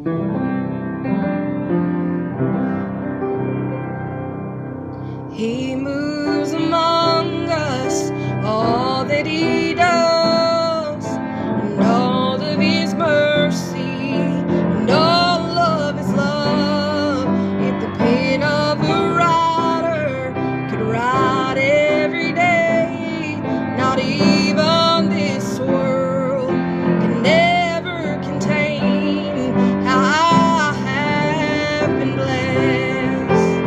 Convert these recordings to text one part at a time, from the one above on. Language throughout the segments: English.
He moves among us, all that he does, and all of his mercy, and all of his love. If the pen of a writer could write every day, not even this world can ever contain how I have been blessed.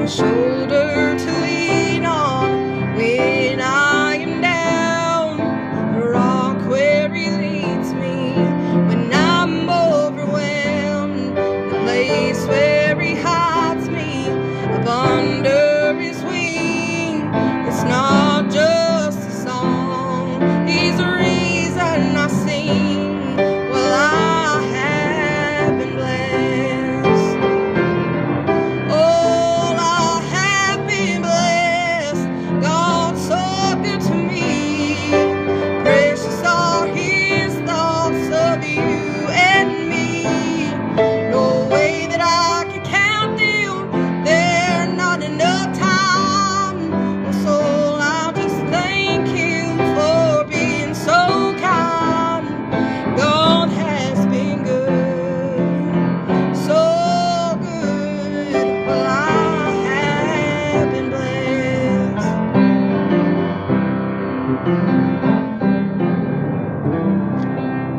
Shoulder